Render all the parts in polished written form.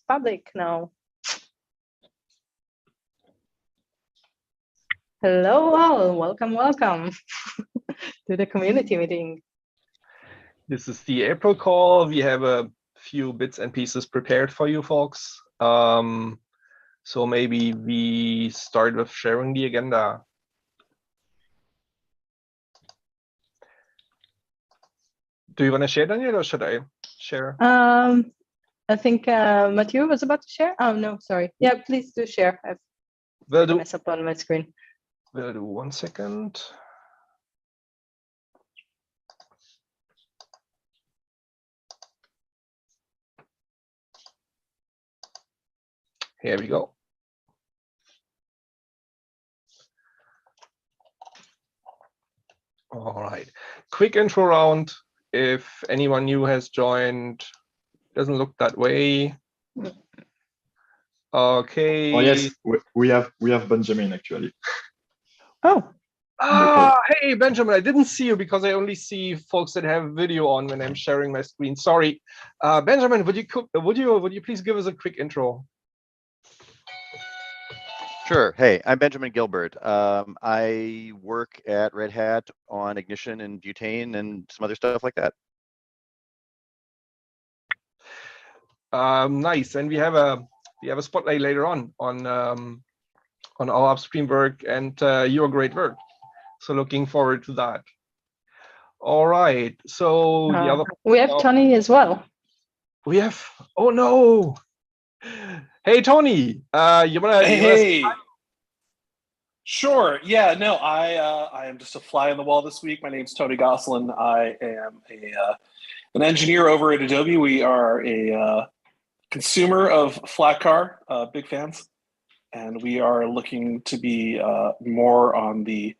public now. Hello all, welcome to the community meeting. This is the April call. We have a few bits and pieces prepared for you folks. So maybe we start with sharing the agenda. Do you want to share, Daniel, or should I share? I think Mathieu was about to share. Oh, no, sorry. Yeah, please do share. I've got a mess up on my screen. We'll do 1 second. Here we go. All right, quick intro round. If anyone new has joined, doesn't look that way. Okay. Oh yes, we have Benjamin actually. Oh. Hey Benjamin, I didn't see you because I only see folks that have video on when I'm sharing my screen. Sorry, Benjamin, would you please give us a quick intro? Sure. Hey, I'm Benjamin Gilbert. I work at Red Hat on Ignition and Butane and some other stuff like that. Nice, and we have a spotlight later on our upstream work and your great work. So looking forward to that. All right. So the other we have Tony as well. We have. Oh no. Hey Tony, you wanna? Hey. Sure. Yeah. No. I am just a fly on the wall this week. My name's Tony Gosselin. I am an engineer over at Adobe. We are a consumer of Flatcar, big fans, and we are looking to be more on the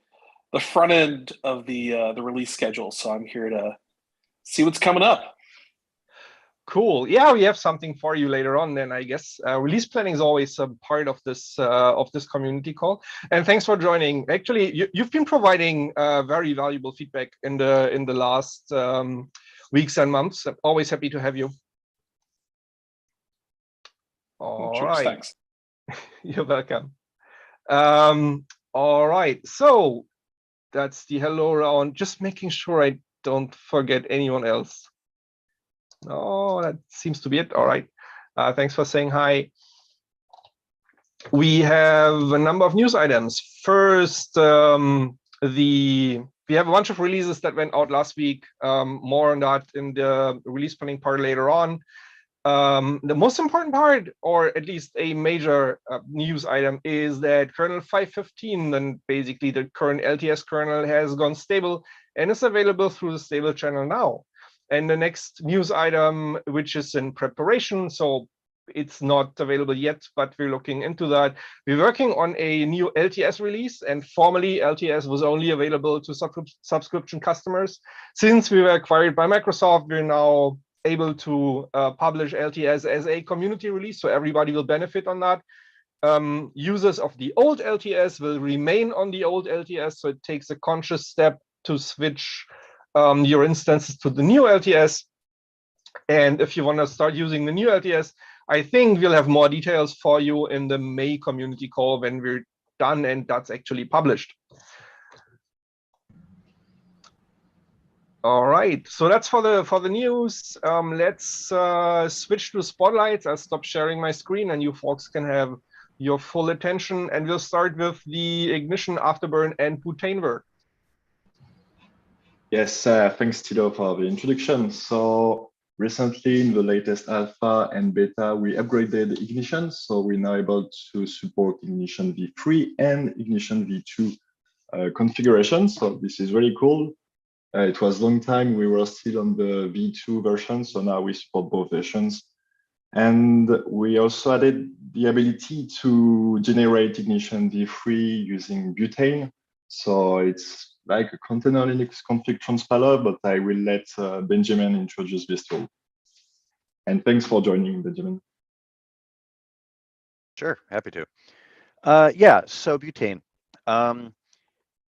front end of the release schedule. So I'm here to see what's coming up. Cool. Yeah, we have something for you later on. Then I guess release planning is always a part of this community call. And thanks for joining. Actually, you've been providing very valuable feedback in the last weeks and months. I'm always happy to have you. All right. Thanks. You're welcome. All right. So that's the hello round. Just making sure I don't forget anyone else. Oh, that seems to be it. All right. Thanks for saying hi. We have a number of news items. First, we have a bunch of releases that went out last week. More on that in the release planning part later on. The most important part, or at least a major news item, is that kernel 5.15, and basically the current LTS kernel, has gone stable and is available through the stable channel now. And the next news item, which is in preparation, so it's not available yet, but we're looking into that. We're working on a new LTS release, and formerly LTS was only available to subscription customers. Since we were acquired by Microsoft, we're now able to publish LTS as a community release, so everybody will benefit on that. Users of the old LTS will remain on the old LTS, so it takes a conscious step to switch your instances to the new LTS. And if you want to start using the new LTS, I think we'll have more details for you in the May community call when we're done and that's actually published. All right, so that's for the news. Let's switch to spotlights. I'll stop sharing my screen and you folks can have your full attention, and we'll start with the Ignition, Afterburn, and Butane work. Yes, thanks Tito for the introduction. So recently in the latest alpha and beta, we upgraded Ignition. So we're now able to support Ignition v3 and Ignition v2 configuration. So this is really cool. It was a long time we were still on the v2 version. So now we support both versions. And we also added the ability to generate Ignition v3 using Butane. So it's like a Container Linux config transpiler, but I will let Benjamin introduce this tool. And thanks for joining, Benjamin. Sure, happy to. Yeah, so Butane.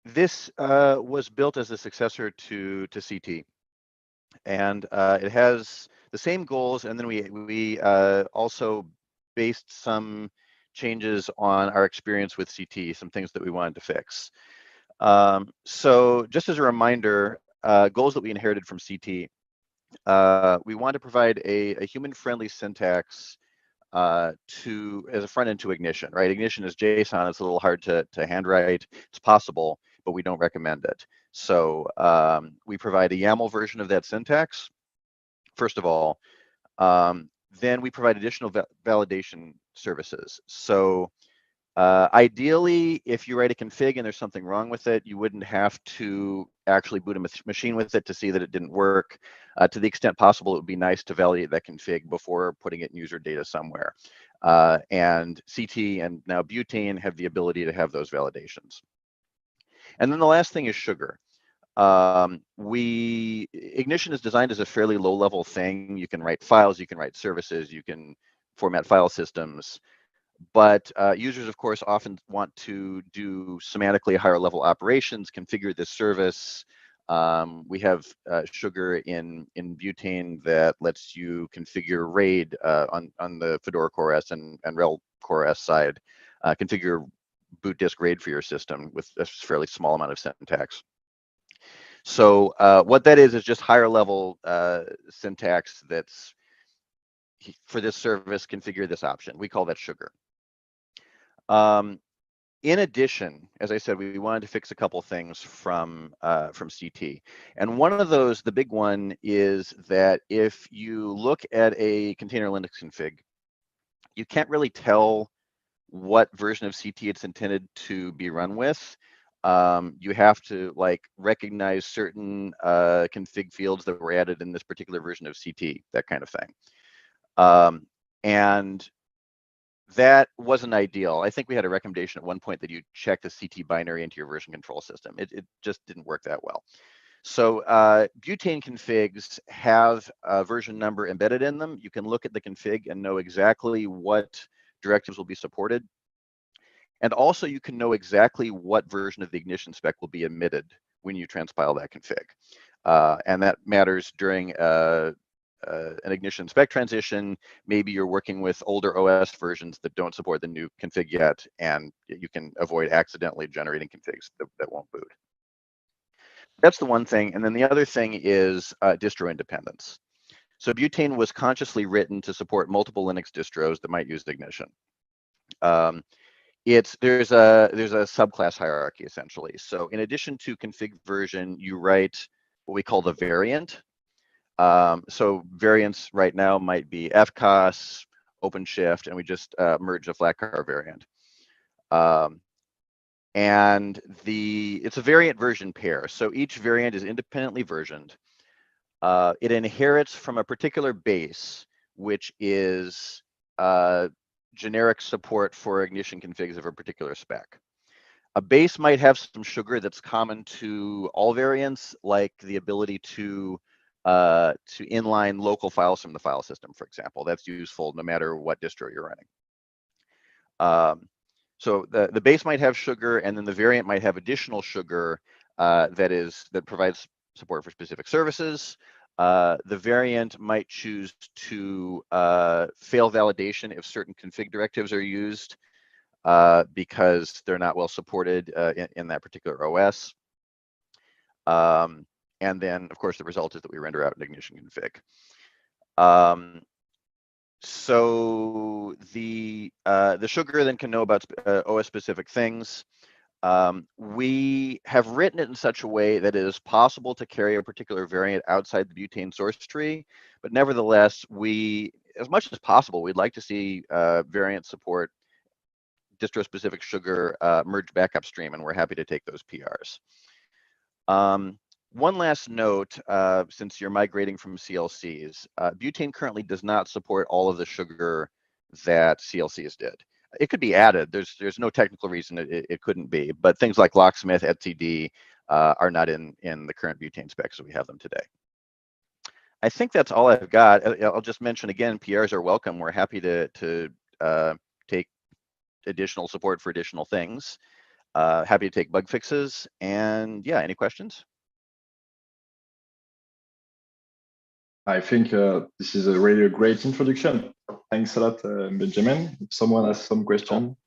This was built as a successor to CT, and it has the same goals. And then we also based some changes on our experience with CT, some things that we wanted to fix. So just as a reminder, goals that we inherited from CT, we want to provide a human-friendly syntax as a front end to Ignition, right? Ignition is JSON. It's a little hard to handwrite. It's possible, but we don't recommend it. So we provide a YAML version of that syntax, first of all. Then we provide additional validation services. So ideally, if you write a config and there's something wrong with it, you wouldn't have to actually boot a machine with it to see that it didn't work. To the extent possible, it would be nice to validate that config before putting it in user data somewhere. And CT and now Butane have the ability to have those validations. And then the last thing is sugar. Ignition is designed as a fairly low-level thing. You can write files, you can write services, you can format file systems. But users, of course, often want to do semantically higher level operations, configure this service. We have sugar in Butane that lets you configure RAID on the Fedora Core S and RHEL Core S side, configure boot disk RAID for your system with a fairly small amount of syntax. So what that is just higher level syntax that's for this service, configure this option. We call that sugar. In addition, as I said, we wanted to fix a couple things from CT. And one of those, the big one, is that if you look at a container Linux config, you can't really tell what version of CT it's intended to be run with. You have to recognize certain config fields that were added in this particular version of CT, that kind of thing. And that wasn't ideal. I think we had a recommendation at one point that you check the CT binary into your version control system. It just didn't work that well. So Butane configs have a version number embedded in them. You can look at the config and know exactly what directives will be supported. And also you can know exactly what version of the Ignition spec will be emitted when you transpile that config. And that matters during an Ignition spec transition. Maybe you're working with older OS versions that don't support the new config yet, and you can avoid accidentally generating configs that won't boot. That's the one thing. And then the other thing is distro independence. So Butane was consciously written to support multiple Linux distros that might use Ignition. There's a subclass hierarchy essentially. So in addition to config version, you write what we call the variant. So variants right now might be FCOS, OpenShift, and we just merged a Flatcar variant. And it's a variant version pair. So each variant is independently versioned. It inherits from a particular base, which is generic support for Ignition configs of a particular spec. A base might have some sugar that's common to all variants, like the ability to inline local files from the file system, for example. That's useful no matter what distro you're running. So the base might have sugar, and then the variant might have additional sugar that provides support for specific services. The variant might choose to fail validation if certain config directives are used because they're not well supported in that particular OS. And then, of course, the result is that we render out an Ignition config. So the sugar then can know about OS-specific things. We have written it in such a way that it is possible to carry a particular variant outside the Butane source tree, but nevertheless, as much as possible, we'd like to see variant support distro-specific sugar merged back upstream, and we're happy to take those PRs. One last note, since you're migrating from CLCs, Butane currently does not support all of the sugar that CLCs did. It could be added. There's no technical reason it couldn't be, but things like Locksmith, etcd are not in the current Butane specs, so we have them today. I think that's all I've got. I'll just mention again, PRs are welcome. We're happy to take additional support for additional things. Happy to take bug fixes. And yeah, any questions? I think this is a really great introduction. Thanks a lot, Benjamin. If someone has some question.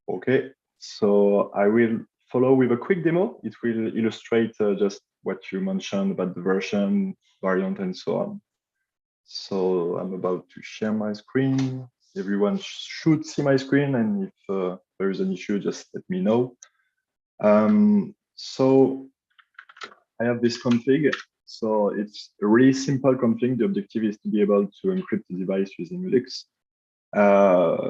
Okay, so I will follow with a quick demo. It will illustrate just what you mentioned about the version, variant, and so on. So I'm about to share my screen. Everyone should see my screen, and if there is an issue, just let me know. So I have this config. So it's a really simple config. The objective is to be able to encrypt the device using Linux.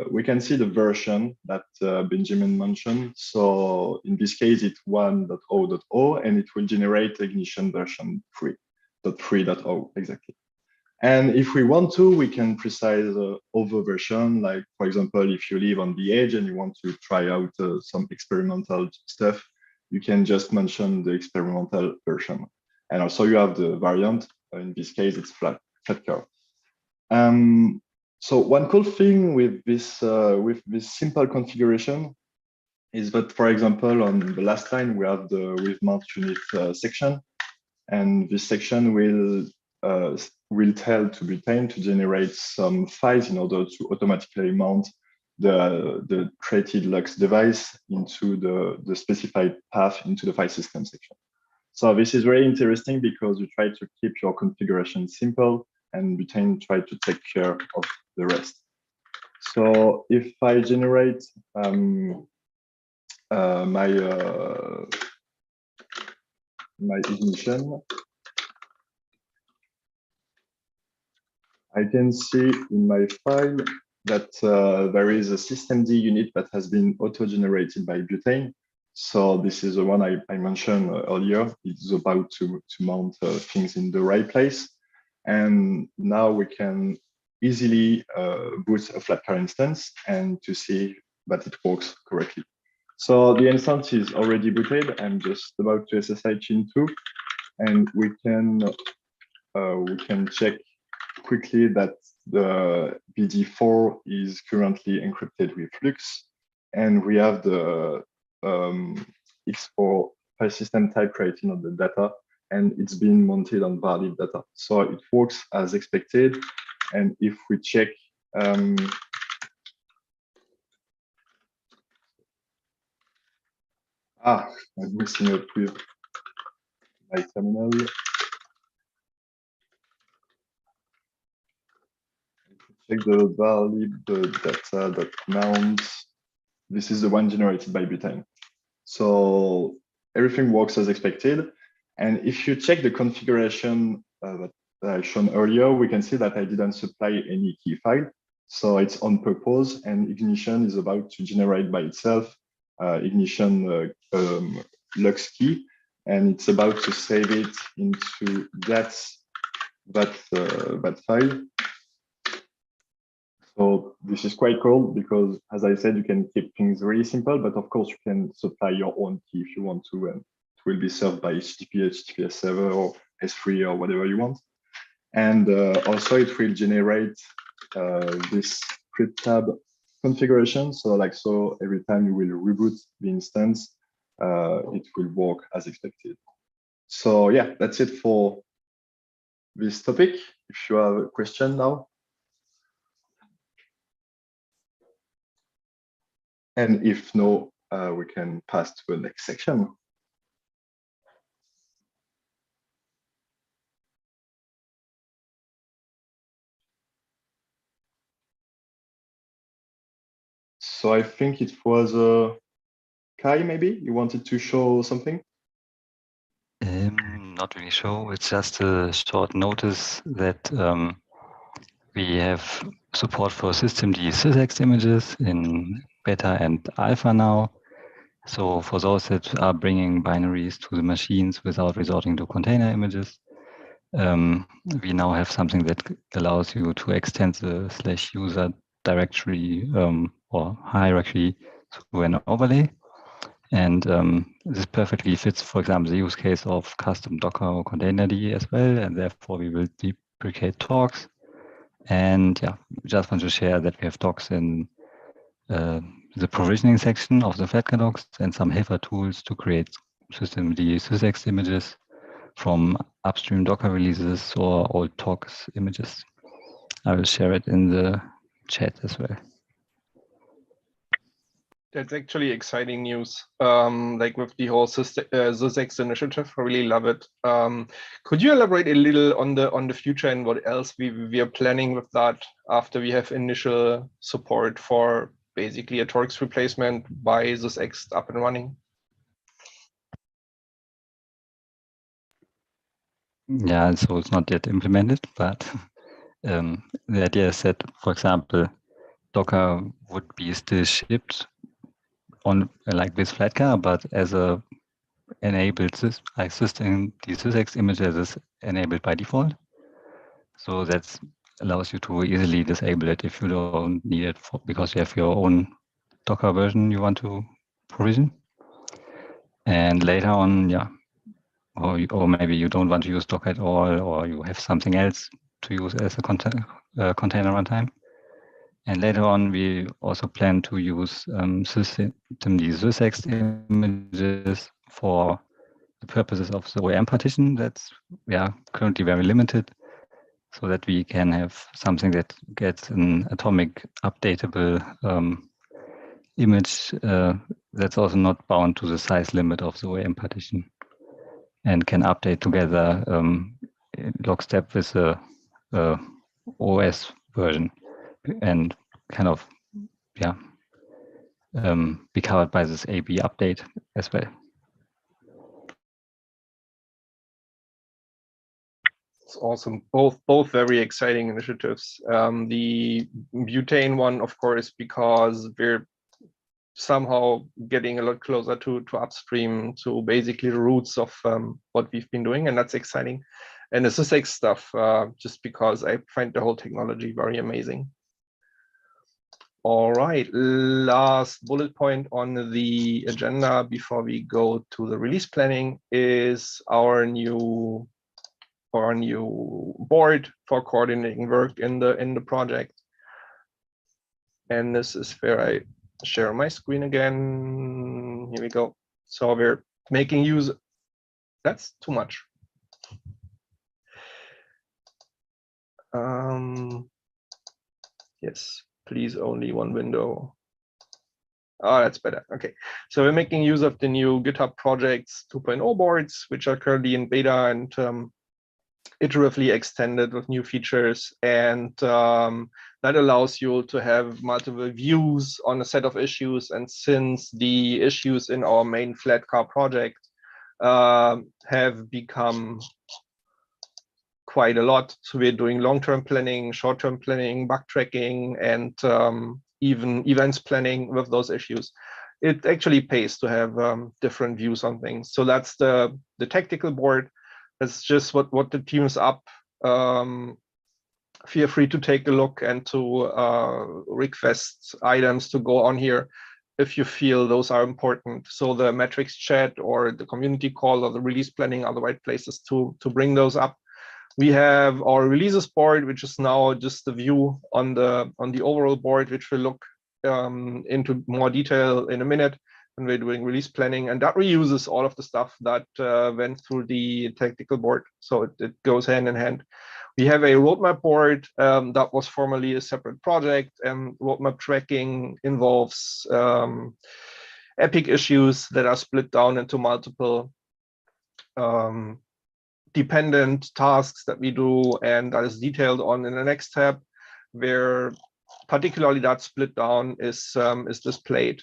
We can see the version that Benjamin mentioned. So in this case, it's 1.0.0, and it will generate ignition version 3.3.0 exactly. And if we want to, we can precise other version. Like, for example, if you live on the edge and you want to try out some experimental stuff, you can just mention the experimental version. And also you have the variant. In this case, it's Flatcar. So one cool thing with this simple configuration is that, for example, on the last line, we have the with mount unit section, and this section will tell to Butane to generate some files in order to automatically mount the created Lux device into the specified path into the file system section. So this is very interesting because you try to keep your configuration simple, and Butane try to take care of the rest. So if I generate my ignition, I can see in my file that there is a systemd unit that has been auto-generated by Butane. So this is the one I mentioned earlier. It's about to mount things in the right place. And now we can easily boot a Flatcar instance and to see that it works correctly. So the instance is already booted. I'm just about to SSH into, and we can check quickly that the BD4 is currently encrypted with Lux, and we have the X4 file system type created on the data, and it's been mounted on valid data. So it works as expected. And if we check I'm messing up with my terminal. Check the valid data.mount. This is the one generated by Butane. So everything works as expected. And if you check the configuration that I shown earlier, we can see that I didn't supply any key file. So it's on purpose, and ignition is about to generate by itself ignition Lux key, and it's about to save it into that file. So this is quite cool because, as I said, you can keep things really simple, but of course you can supply your own key if you want to, and it will be served by HTTP, HTTPS server, or S3 or whatever you want. And also it will generate this script tab configuration. So every time you will reboot the instance, it will work as expected. So yeah, that's it for this topic. If you have a question now. And if no, we can pass to the next section. So I think it was Kai, maybe you wanted to show something? Not really sure. It's just a short notice that we have support for systemd Sysex images in beta and alpha now. So for those that are bringing binaries to the machines without resorting to container images, we now have something that allows you to extend the /user directory or hierarchy through an overlay. And this perfectly fits, for example, the use case of custom Docker or containerd as well. And therefore, we will deprecate talks. And yeah, we just want to share that we have talks in the provisioning section of the Flatcar docs and some helper tools to create systemd Sysex images from upstream Docker releases or old talks images. I will share it in the chat as well. That's actually exciting news. Like with the whole Sysex initiative, I really love it. Could you elaborate a little on the future and what else we are planning with that after we have initial support for basically a Torx replacement by Sysex up and running? Yeah, so it's not yet implemented, but the idea is that, for example, Docker would be still shipped on like this Flatcar, but as a enabled system, the Sysex images is enabled by default. So that allows you to easily disable it if you don't need it because you have your own Docker version you want to provision. And later on, yeah, or maybe you don't want to use Docker at all, or you have something else to use as a container runtime. And later on, we also plan to use Sysex images for the purposes of the OEM partition. That's currently very limited, so that we can have something that gets an atomic updatable image that's also not bound to the size limit of the OEM partition, and can update together lockstep with the OS version, and kind of be covered by this AB update as well. It's awesome. Both very exciting initiatives. The Butane one, of course, because we're somehow getting a lot closer to upstream, to basically the roots of what we've been doing, and that's exciting. And the Sysex stuff, just because I find the whole technology very amazing. All right, last bullet point on the agenda before we go to the release planning is our new board for coordinating work in the project. And this is where I share my screen again. Here we go. So we're making use. That's too much. Yes, please, only one window. Oh, that's better. Okay, so we're making use of the new GitHub Projects 2.0 boards, which are currently in beta and iteratively extended with new features. And that allows you to have multiple views on a set of issues. And since the issues in our main Flatcar project have become quite a lot, so we're doing long-term planning, short-term planning, bug tracking, and even events planning with those issues. It actually pays to have different views on things. So that's the tactical board. That's just what the team's up. Feel free to take a look and to request items to go on here if you feel those are important. So the metrics chat or the community call or the release planning are the right places to bring those up. We have our releases board, which is now just the view on the overall board, which we'll look into more detail in a minute when we're doing release planning, and that reuses all of the stuff that went through the tactical board. So it goes hand in hand. We have a roadmap board that was formerly a separate project, and roadmap tracking involves epic issues that are split down into multiple dependent tasks that we do, and that is detailed on in the next tab, where particularly that split down is displayed.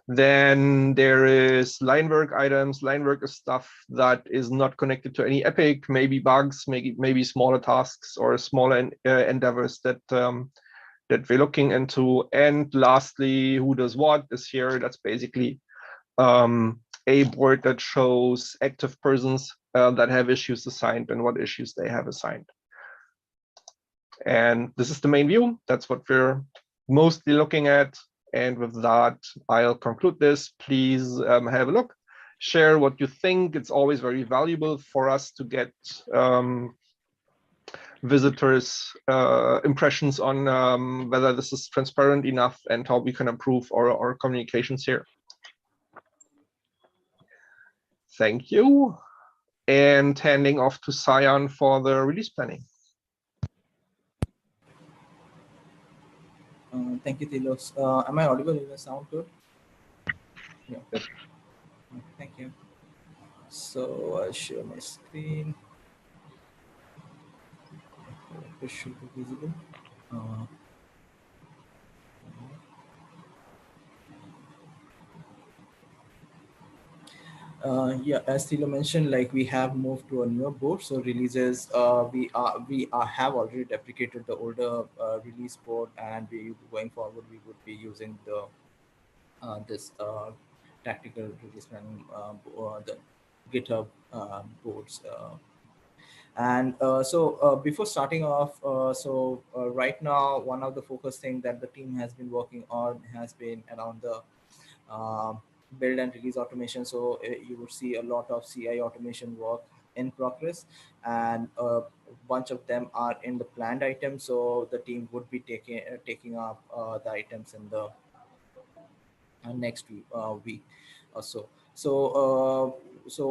Then there is line work items. Line work is stuff that is not connected to any epic, maybe bugs, maybe smaller tasks or smaller endeavors that we're looking into. And lastly, who does what is here. That's basically a board that shows active persons that have issues assigned and what issues they have assigned. And this is the main view. That's what we're mostly looking at. And with that, I'll conclude this. Please have a look, share what you think. It's always very valuable for us to get visitors' impressions on whether this is transparent enough and how we can improve our communications here. Thank you. and handing off to Cyan for the release planning. Thank you, Tilos. Am I audible? Does that sound good? Yeah. Yes. Thank you. So I'll share my screen. It should be visible. Yeah, as Thilo mentioned, like we have moved to a newer board. So releases, we have already deprecated the older release board, and we going forward we would be using the this tactical release planning, the GitHub boards. And so before starting off, right now, one of the focus thing that the team has been working on has been around the build and release automation. So you would see a lot of CI automation work in progress, and a bunch of them are in the planned items. So the team would be taking up the items in the next week or so. So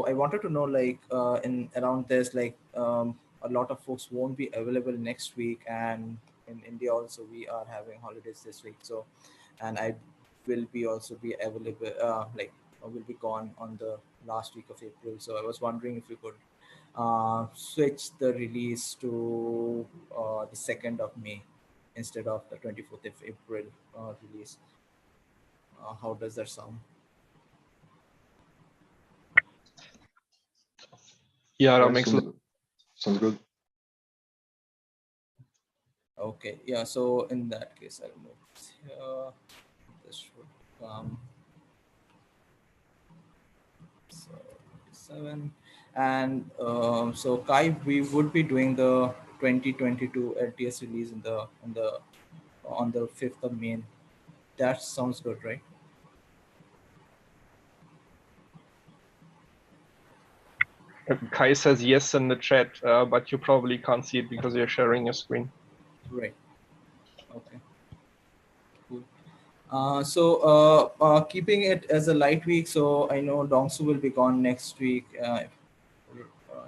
I wanted to know, like, in around this, like, a lot of folks won't be available next week, and in India also we are having holidays this week. So, and I will be also be available, like, I will be gone on the last week of April. So I was wondering if you could switch the release to the 2nd of May instead of the 24th of April release. How does that sound? Yeah, that makes sense. Sounds good. Okay, yeah, so in that case, I'll move this here. This should come. So 7. And so Kai, we would be doing the 2022 LTS release on the 5th of May. That sounds good, right? Kai says yes in the chat, but you probably can't see it because you're sharing your screen. Right. Okay. Cool. So keeping it as a light week, so I know Dongsu will be gone next week.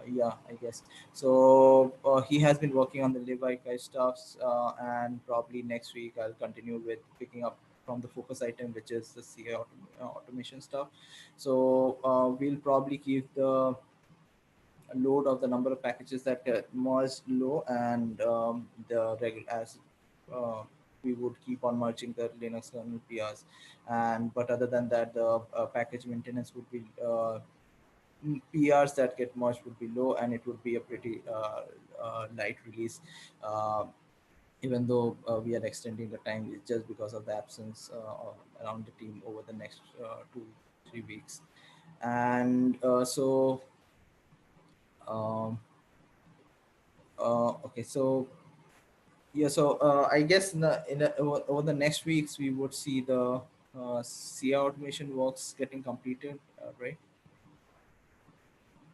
Yeah, I guess. So he has been working on the Levi Kai stuffs, and probably next week I'll continue with picking up from the focus item, which is the CI automation stuff. So we'll probably keep the load of the number of packages that get merged low, and the regular as we would keep on merging the Linux kernel PRs. And but other than that, the package maintenance would be PRs that get merged would be low, and it would be a pretty light release. Even though we are extending the time, it's just because of the absence around the team over the next 2-3 weeks. And okay, so yeah, so I guess over the next weeks we would see the CI automation works getting completed, right?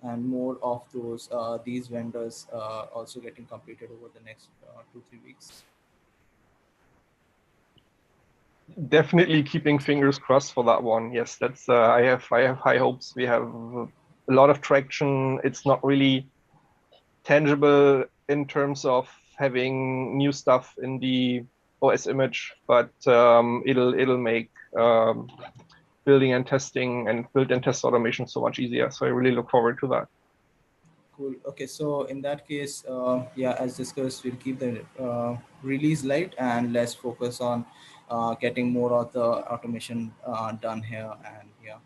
And more of those these vendors also getting completed over the next 2-3 weeks. Definitely keeping fingers crossed for that one. Yes, that's I have high hopes. We have a lot of traction. It's not really tangible in terms of having new stuff in the OS image, but it'll make building and testing and build and test automation so much easier. So I really look forward to that. Cool. Okay, so in that case, yeah, as discussed, we'll keep the release light and let's focus on getting more of the automation done here. And yeah,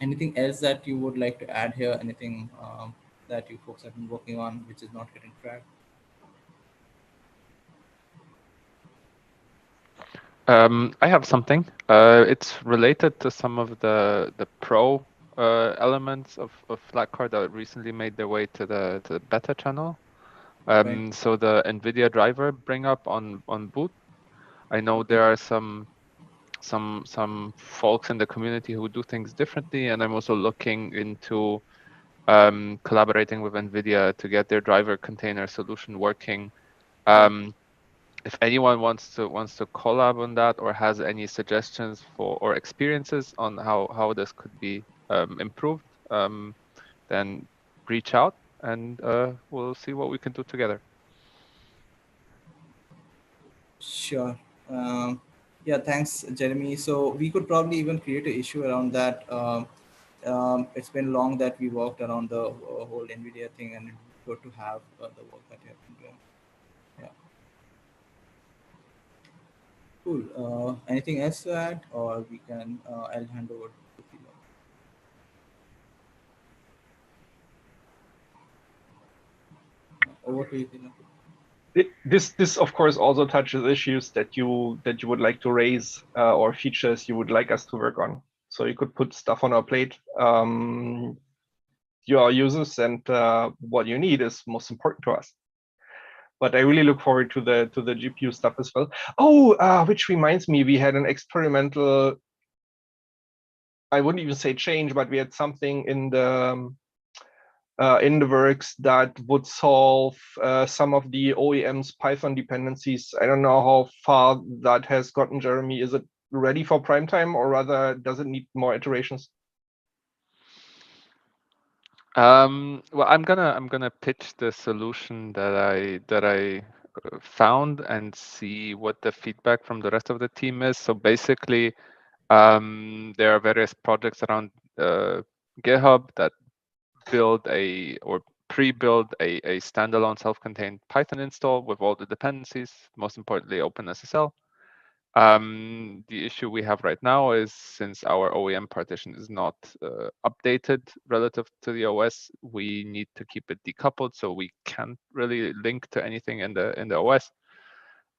anything else that you would like to add here? Anything that you folks have been working on which is not getting tracked? I have something. It's related to some of the pro elements of Flatcar that recently made their way to the beta channel. Right. So the NVIDIA driver bring up on boot. I know there are some folks in the community who do things differently, and I'm also looking into collaborating with NVIDIA to get their driver container solution working. If anyone wants to collab on that or has any suggestions for or experiences on how this could be improved, then reach out and we'll see what we can do together. Sure. Yeah, thanks, Jeremy. So we could probably even create an issue around that. It's been long that we walked around the whole NVIDIA thing, and it's good to have the work that you have been doing. Yeah. Cool. Anything else to add, or we can? I'll hand over to Philo. Over to you, Philo. This of course also touches issues that you would like to raise or features you would like us to work on. So you could put stuff on our plate. Your users and what you need is most important to us. But I really look forward to the GPU stuff as well. Oh, which reminds me, we had an experimental. I wouldn't even say change, but we had something in the works that would solve some of the OEM's Python dependencies. I don't know how far that has gotten, Jeremy. Is it ready for prime time, or rather, does it need more iterations? Well, I'm gonna pitch the solution that I found and see what the feedback from the rest of the team is. So basically, there are various projects around GitHub that build or pre-build a standalone self-contained Python install with all the dependencies, most importantly OpenSSL. The issue we have right now is, since our OEM partition is not updated relative to the OS, we need to keep it decoupled, so we can't really link to anything in the OS.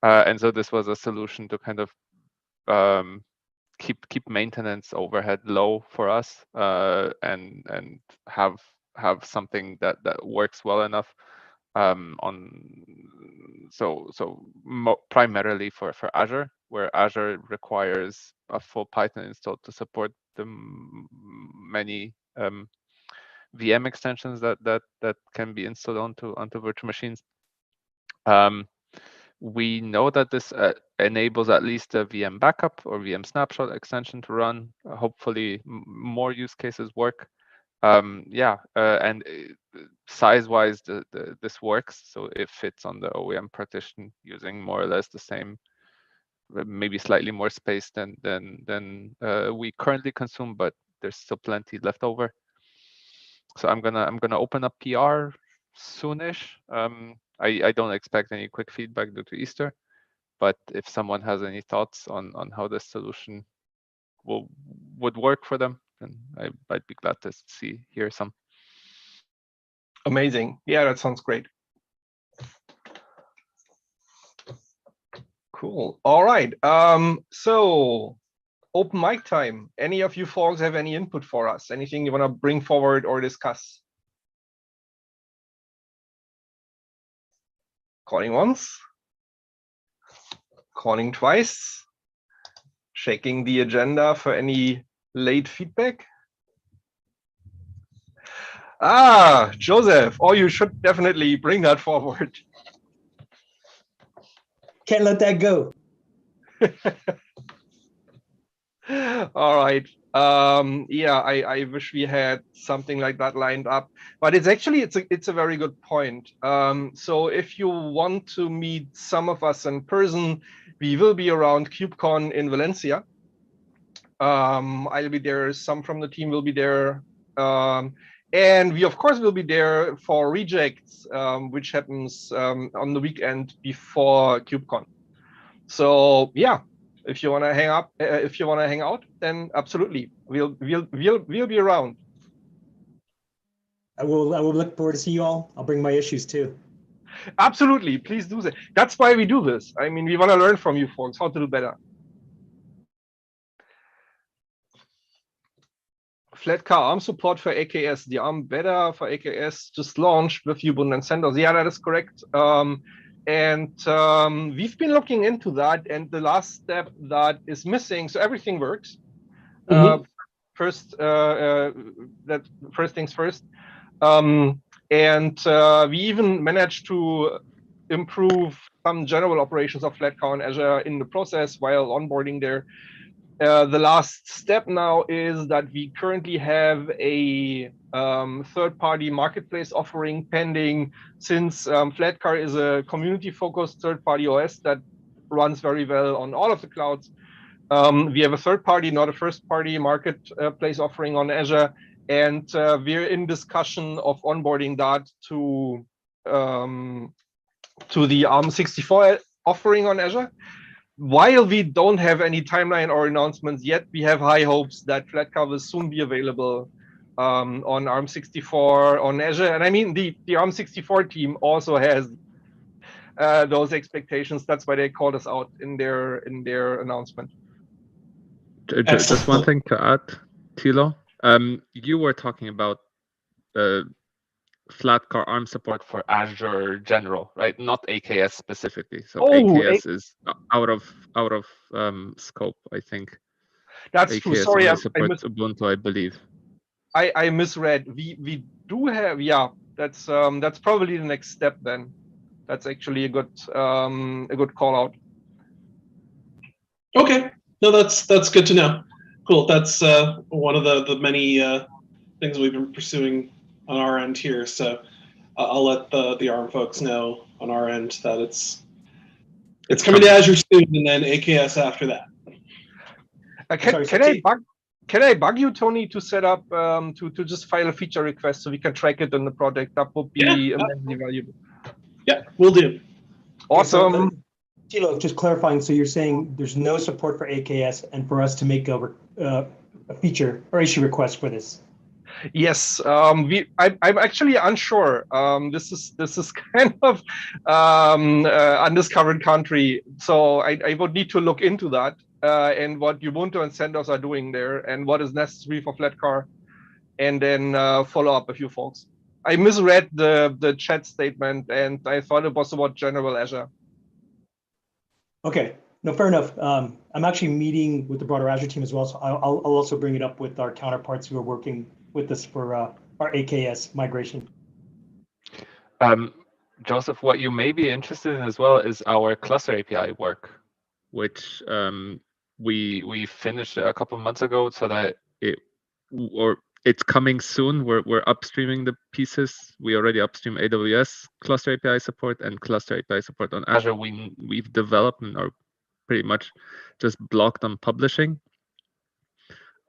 And so this was a solution to kind of keep maintenance overhead low for us, and have something that works well enough primarily for Azure, where Azure requires a full Python install to support the many VM extensions that can be installed onto virtual machines. We know that this enables at least a VM backup or VM snapshot extension to run. Hopefully, more use cases work. And size-wise, this works. So it fits on the OEM partition using more or less the same, maybe slightly more space than we currently consume, but there's still plenty left over. So I'm gonna open up PR soonish. I don't expect any quick feedback due to Easter, but if someone has any thoughts on how this solution would work for them, then I'd be glad to hear some. Amazing. Yeah, that sounds great. Cool. All right. So open mic time. Any of you folks have any input for us? Anything you want to bring forward or discuss? Calling once. Calling twice. Checking the agenda for any late feedback. Joseph. Oh, you should definitely bring that forward. Can't let that go. All right. Yeah, I wish we had something like that lined up, but it's a very good point. So if you want to meet some of us in person, we will be around KubeCon in Valencia. I'll be there. Some from the team will be there. And we, of course, will be there for rejects, which happens on the weekend before KubeCon. So yeah, if you want to hang out, then absolutely, we'll be around. I will look forward to see you all. I'll bring my issues too. Absolutely, please do that. That's why we do this. I mean, we want to learn from you folks how to do better. Flatcar ARM support for AKS. The ARM beta for AKS just launched with Ubuntu and CentOS. Yeah, that is correct. We've been looking into that, and the last step that is missing. So everything works. First things first. We even managed to improve some general operations of Flatcar on Azure in the process while onboarding there. the last step now is that we currently have a third-party marketplace offering pending, since Flatcar is a community-focused third-party OS that runs very well on all of the clouds. We have a third-party, not a first-party marketplace offering on Azure, and we're in discussion of onboarding that to the ARM64 offering on Azure. While we don't have any timeline or announcements yet, we have high hopes that Flatcar will soon be available on ARM64 on Azure. And I mean, the ARM64 team also has those expectations. That's why they called us out in their announcement. Just one thing to add, Thilo. You were talking about Flatcar ARM support for Azure general, right? Not AKS specifically. So AKS is out of scope, I think. That's AKS true. Sorry, only supports Ubuntu, I believe. I misread. We do have, yeah. That's probably the next step then. That's actually a good call out. Okay, no, that's good to know. Cool. That's one of the many things we've been pursuing on our end here. So I'll let the ARM folks know on our end that it's coming to Azure soon, and then AKS after that. Can I bug you, Tony, to set up to just file a feature request so we can track it in the project? That would be immensely valuable. Yeah, we'll do. Awesome. Okay, so, Thilo, just clarifying. So you're saying there's no support for AKS, and for us to make a feature or issue request for this? Yes, I'm actually unsure. This is kind of undiscovered country, so I would need to look into that and what Ubuntu and CentOS are doing there, and what is necessary for Flatcar, and then follow up a few folks. I misread the chat statement, and I thought it was about general Azure. Okay, no, fair enough. I'm actually meeting with the broader Azure team as well, so I'll also bring it up with our counterparts who are working with us for our AKS migration. Joseph, what you may be interested in as well is our cluster API work, which we finished a couple of months ago, so that it's coming soon. We're upstreaming the pieces. We already upstream AWS cluster API support and cluster API support on Azure. We've developed and are pretty much just blocked on publishing.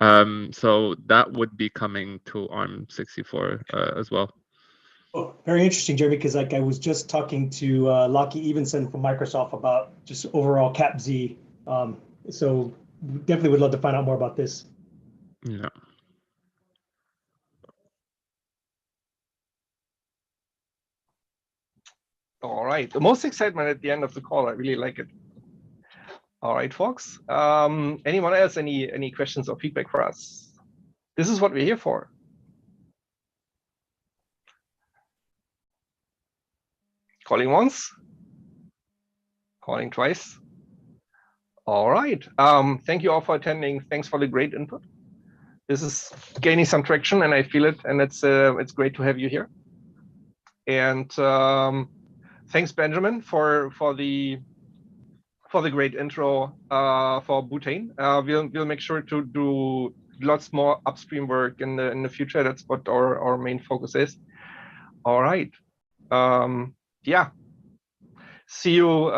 So that would be coming to ARM64 as well. Oh, very interesting, Jeremy, because like I was just talking to Lockie Evenson from Microsoft about just overall CapZ. So definitely would love to find out more about this. Yeah. All right, the most excitement at the end of the call. I really like it. All right, folks. Anyone else? Any questions or feedback for us? This is what we're here for. Calling once, calling twice. All right. Thank you all for attending. Thanks for the great input. This is gaining some traction, and I feel it. And it's great to have you here. And thanks, Benjamin, for the great intro for Butane. We'll make sure to do lots more upstream work in the future. That's what our main focus is. All right. Yeah. See you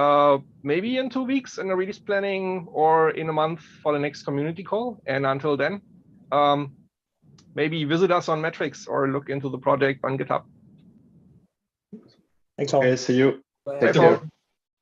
maybe in 2 weeks in the release planning, or in a month for the next community call. And until then, maybe visit us on Metrics or look into the project on GitHub. Thanks all. Okay, see you. Take care.